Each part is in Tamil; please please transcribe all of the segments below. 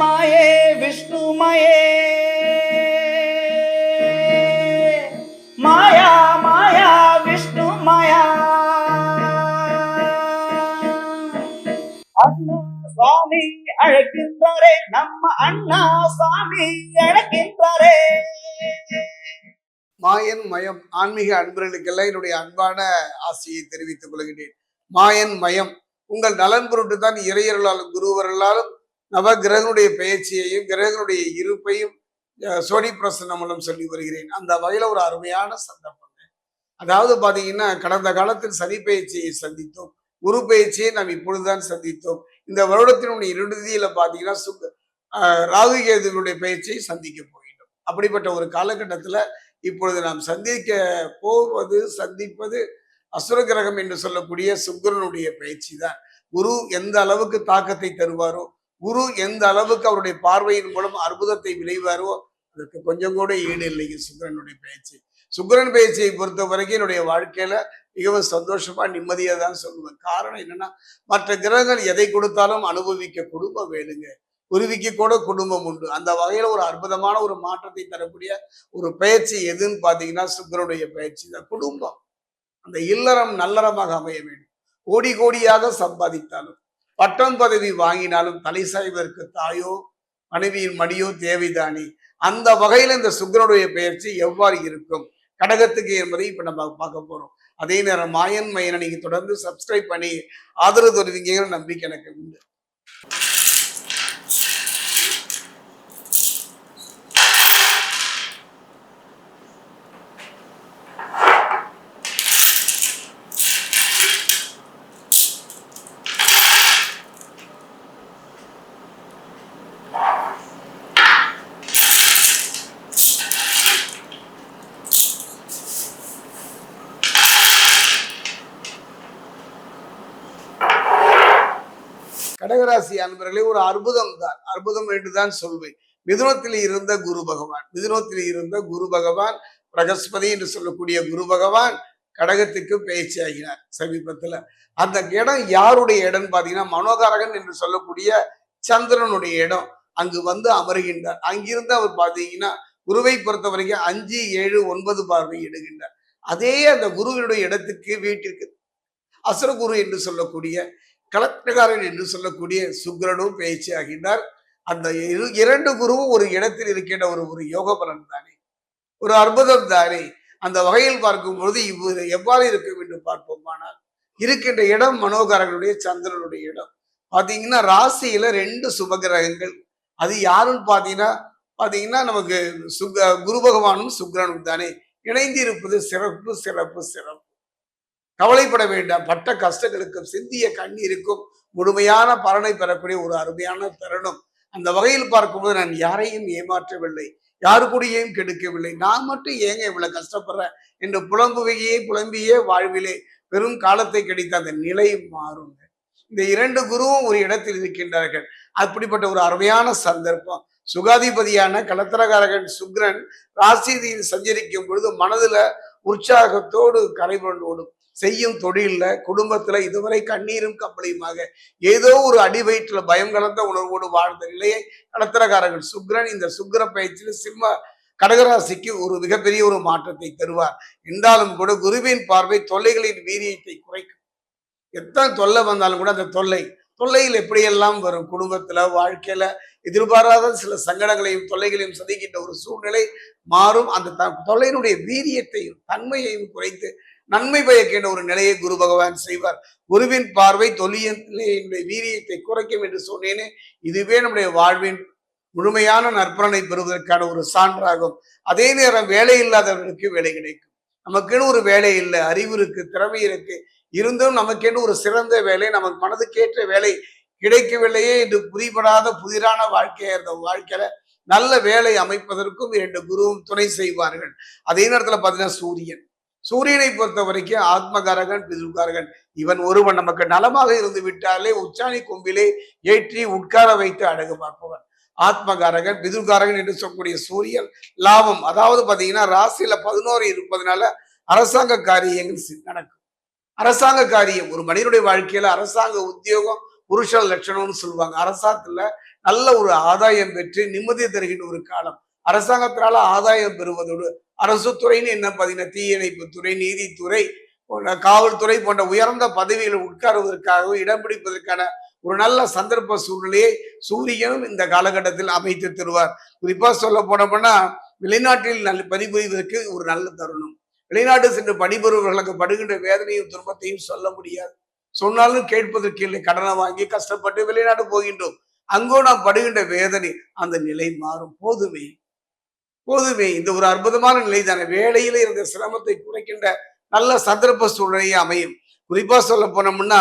மாயே விஷ்ணுமயே மாயா மாயா விஷ்ணு மாயா அண்ணா சுவாமி அழைக்கின்றாரே நம்ம அண்ணா சுவாமி அழைக்கின்றாரே. மாயன் மயம் ஆன்மீக அன்பர்களுக்கெல்லாம் என்னுடைய அன்பான ஆசையை தெரிவித்துக் கொள்கிறேன். மாயன் மயம் உங்கள் நலன் பொருட்டு தான் இறையர்களாலும் குருவர்களாலும் நவ கிரகனுடைய பெயர்ச்சியையும் கிரகனுடைய இருப்பையும் சோனி பிரசன்ன மூலம் சொல்லி வருகிறேன். அந்த வகையில ஒரு அருமையான சந்தர்ப்பம். அதாவது பாத்தீங்கன்னா, கடந்த காலத்தில் சனி பயிற்சியை சந்தித்தோம், குரு பயிற்சியை நாம் இப்பொழுதுதான் சந்தித்தோம். இந்த வருடத்தினுடைய இறுதியில பாத்தீங்கன்னா ராகு கேதுவினுடைய பயிற்சியை சந்திக்க போகின்றோம். அப்படிப்பட்ட ஒரு காலகட்டத்துல இப்பொழுது நாம் சந்திப்பது அசுர கிரகம் என்று சொல்லக்கூடிய சுக்கிரனுடைய பயிற்சி தான். குரு எந்த அளவுக்கு தாக்கத்தை தருவாரோ, குரு எந்த அளவுக்கு அவருடைய பார்வையின் மூலம் அற்புதத்தை விளைவாரோ அதற்கு கொஞ்சம் கூட ஈடு இல்லைங்க சுக்கிரனுடைய பயிற்சி. சுக்கிரன் பயிற்சியை பொறுத்த வரைக்கும் என்னுடைய வாழ்க்கையில மிகவும் சந்தோஷமா நிம்மதியா தான் சொல்லுவேன். காரணம் என்னன்னா, மற்ற கிரகங்கள் எதை கொடுத்தாலும் அனுபவிக்க குடும்பம் வேணுங்க. குருவிக்கு கூட குடும்பம் உண்டு. அந்த வகையில ஒரு அற்புதமான ஒரு மாற்றத்தை தரக்கூடிய ஒரு பயிற்சி எதுன்னு பாத்தீங்கன்னா சுக்கிரனுடைய பயிற்சி தான். குடும்பம், அந்த இல்லறம் நல்லறமாக அமைய வேண்டும். கோடி கோடியாக சம்பாதித்தாலும், பட்டம் பதவி வாங்கினாலும் தலை சாய்வதற்கு தாயோ மனைவியின் மடியோ தேவைதானே. அந்த வகையில இந்த சுக்கிரனுடைய பயிற்சி எவ்வாறு இருக்கும் கடகத்துக்கு என்பதை இப்ப நம்ம பார்க்க போறோம். அதே நேரம் மாயன் மயனை நீங்க தொடர்ந்து சப்ஸ்கிரைப் பண்ணி ஆதரவு தருவீங்கிற நம்பிக்கை எனக்கு உண்டு. கடகராசி அன்பர்களே, ஒரு அற்புதம் என்றுதான் சொல்வேன். மிதுனத்தில் இருந்த குரு பகவான் பிரகஸ்பதி என்று சொல்லக்கூடிய குரு பகவான் கடகத்துக்கு பயிற்சி ஆகினார் சமீபத்துல. அந்த இடம் யாருடைய இடம் பாத்தீங்கன்னா, மனோகாரகன் என்று சொல்லக்கூடிய சந்திரனுடைய இடம். அங்கு வந்து அமருகின்றார். அங்கிருந்து அவர் பாத்தீங்கன்னா குருவை பொறுத்த வரைக்கும் 5, 7, 9 பார்வை இடுகின்றார். அதே அந்த குருவினுடைய இடத்துக்கு வீட்டிற்கு அசுரகுரு என்று சொல்லக்கூடிய கலத்திரகாரன் என்று சொல்லக்கூடிய சுக்கிரனும் பயிற்சி ஆகின்றார். அந்த இரண்டு குருவும் ஒரு இடத்தில் இருக்கின்ற ஒரு யோக பலன் தானே, ஒரு அற்புதம் தானே. அந்த வகையில் பார்க்கும் பொழுது இவ்வாறு எவ்வாறு இருக்கும் என்று பார்ப்போமானால், இருக்கின்ற இடம் மனோகாரர்களுடைய சந்திரனுடைய இடம். பாத்தீங்கன்னா ராசியில 2 சுபகிரகங்கள். அது யாருன்னு பாத்தீங்கன்னா நமக்கு குரு பகவானும் சுக்கிரனும் தானே இணைந்து இருப்பது சிறப்பு சிறப்பு சிறப்பு. கவலைப்பட வேண்டாம். பட்ட கஷ்டங்களுக்கும் சிந்திய கண்ணீருக்கும் முழுமையான பலனை பெறக்கூடிய ஒரு அருமையான தருணம். அந்த வகையில் பார்க்கும்போது நான் யாரையும் ஏமாற்றவில்லை, யாரு கூடயும் கெடுக்கவில்லை. நான் மட்டும் ஏங்க இவ்வளவு கஷ்டப்படுறேன் என்று புலம்பியே வாழ்விலே பெரும் காலத்தை கிடைத்த அந்த நிலை மாறுங்க. இந்த 2 குருவும் ஒரு இடத்தில் இருக்கின்றார்கள். அப்படிப்பட்ட ஒரு அருமையான சந்தர்ப்பம். சுகாதிபதியான கலத்திரகாரகன் சுக்கிரன் ராசியில் சஞ்சரிக்கும் பொழுது மனதுல உற்சாகத்தோடு கரைபுரண்டோடும். செய்யும் தொழில குடும்பத்துல இதுவரை கண்ணீரும் கம்பளியுமாக ஏதோ ஒரு அடி வயிற்றுல பயம் கலந்த உணர்வோடு வாழ்ந்த நிலையை கலத்திரகாரகன் சுக்கிரன் இந்த சுக்கிர பயிற்சியில் கடகராசிக்கு ஒரு மிகப்பெரிய ஒரு மாற்றத்தை தருவார். என்றாலும் கூட குருவின் பார்வை தொல்லைகளின் வீரியத்தை குறைக்கும். எத்தனை தொல்லை வந்தாலும் கூட அந்த தொல்லையில் எப்படியெல்லாம் வரும். குடும்பத்துல வாழ்க்கையில எதிர்பாராத சில சங்கடங்களையும் தொல்லைகளையும் சந்திக்கின்ற ஒரு சூழ்நிலை மாறும். அந்த தொல்லையினுடைய வீரியத்தையும் தன்மையையும் குறைத்து நன்மை பயக்கின்ற ஒரு நிலையை குரு பகவான் செய்வார். குருவின் பார்வை தொல்லியினுடைய வீரியத்தை குறைக்கும் என்று சொன்னேனே, இதுவே நம்முடைய வாழ்வின் முழுமையான நற்பலனை பெறுவதற்கான ஒரு சான்றாகும். அதே நேரம் வேலை இல்லாதவர்களுக்கு வேலை கிடைக்கும். நமக்குன்னு ஒரு வேலை இல்லை, அறிவு இருக்கு, திறமை இருக்கு, இருந்தும் நமக்கென்று ஒரு சிறந்த வேலை, நமக்கு மனதுக்கேற்ற வேலை கிடைக்கவில்லையே என்று புரிபடாத புதிரான வாழ்க்கையா இருந்த வாழ்க்கையில நல்ல வேலை அமைப்பதற்கும் 2 குருவும் துணை செய்வார்கள். அதே நேரத்துல பாத்தீங்கன்னா சூரியனை பொறுத்த வரைக்கும் ஆத்மகாரகன் பிதுர்காரகன். இவன் ஒருவன் நமக்கு நலமாக இருந்து விட்டாலே உச்சாணி கொம்பிலே ஏற்றி உட்கார வைத்து அழகு பார்ப்பவன். ஆத்மகாரகன் பிதுர்காரகன் என்று சொல்லக்கூடிய சூரியன் லாபம். அதாவது பாத்தீங்கன்னா ராசியில 11 இருப்பதனால அரசாங்க காரியங்கள் நடக்கும். அரசாங்க காரியம் ஒரு மனிதனுடைய வாழ்க்கையில அரசாங்க உத்தியோகம் புருஷ லட்சணம்னு சொல்லுவாங்க. அரசாங்கத்துல நல்ல ஒரு ஆதாயம் பெற்று நிம்மதி தருகின்ற ஒரு காலம். அரசாங்கத்தினால ஆதாயம் பெறுவதோடு அரசு துறைன்னு என்ன பார்த்தீங்கன்னா தீயணைப்பு துறை, நீதித்துறை போன்ற காவல்துறை போன்ற உயர்ந்த பதவிகளில் உட்காருவதற்காகவும் இடம் பிடிப்பதற்கான ஒரு நல்ல சந்தர்ப்ப சூழ்நிலையை சூரியனும் இந்த காலகட்டத்தில் அமைத்து தருவார். குறிப்பா சொல்ல போனோம்னா வெளிநாட்டில் பணிபுரிவதற்கு ஒரு நல்ல தருணம். வெளிநாட்டு சென்று பணிபுரிபவர்களுக்கு படுகின்ற வேதனையும் துன்பத்தையும் சொல்ல முடியாது. சொன்னாலும் கேட்பதற்கு இல்லை. கடனை வாங்கி கஷ்டப்பட்டு வெளிநாடு போகின்றோம். அங்கோ நாம் படுகின்ற வேதனை அந்த நிலை மாறும். போதுமே போதுமே, இந்த ஒரு அற்புதமான நிலை தானே. வேலையில இருந்த சிரமத்தை குறைக்கின்ற நல்ல சந்தர்ப்ப சூழ்நிலையை அமையும். குறிப்பா சொல்ல போனோம்னா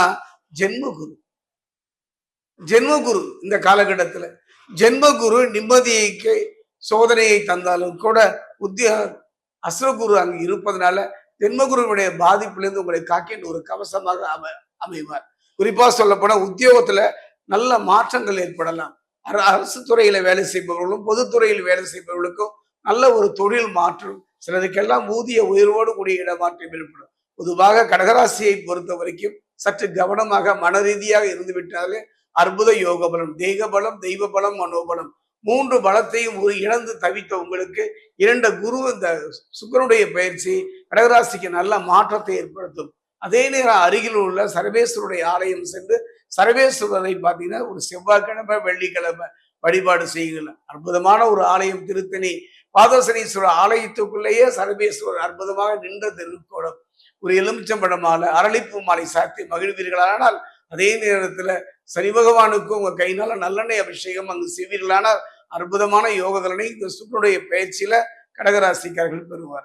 ஜென்மகுரு ஜென்மகுரு இந்த காலகட்டத்துல ஜென்மகுரு நிம்மதிக்கு சோதனையை தந்தாலும் கூட உத்திய அசுரகுரு அங்கு இருப்பதனால ஜென்மகுருவுடைய பாதிப்பிலிருந்து உங்களை காக்கின்ற ஒரு கவசமாக அமைவார். குறிப்பா சொல்ல போனா உத்தியோகத்துல நல்ல மாற்றங்கள் ஏற்படலாம். அரசு துறையில வேலை செய்பவர்களும் பொதுத்துறையில் வேலை செய்பவர்களுக்கும் நல்ல ஒரு தொழில் மாற்றம், சிலருக்கெல்லாம் ஊதிய உயர்வோடு கூடிய இடமாற்றம் ஏற்படும். பொதுவாக கடகராசியை பொறுத்த வரைக்கும் சற்று கவனமாக மன ரீதியாக இருந்து விட்டாலே அற்புத யோக பலம், தெய்வ பலம், தெய்வ பலம், மனோபலம் மூன்று பலத்தையும் ஒரு இழந்து தவித்த உங்களுக்கு இரண்ட குரு இந்த சுக்கிரனுடைய பயிற்சி கடகராசிக்கு நல்ல மாற்றத்தை ஏற்படுத்தும். அதே நேரம் அருகில் உள்ள சர்வேஸ்வருடைய ஆலயம் சென்று சர்வேஸ்வரரை பார்த்தீங்கன்னா ஒரு செவ்வாய்க்கிழமை வெள்ளிக்கிழமை வழிபாடு செய்யலாம். அற்புதமான ஒரு ஆலயம் திருத்தணி பாதசனீஸ்வரர் ஆலயத்துக்குள்ளேயே சர்வேஸ்வரர் அற்புதமாக நின்ற திருக்கோலம். ஒரு எலுமிச்சம்பழம் மாலை, அரளிப்பூ மாலை சாத்தி மகிழ்வீர்களானால் அதே நேரத்துல சனி பகவானுக்கு உங்க கையினால நல்லெண்ணெய் அபிஷேகம் அங்கு செய்வீர்களானால் அற்புதமான யோக பலனை இந்த சுக்கிரனுடைய பயிற்சியில கடகராசிக்காரர்கள் பெறுவார்கள்.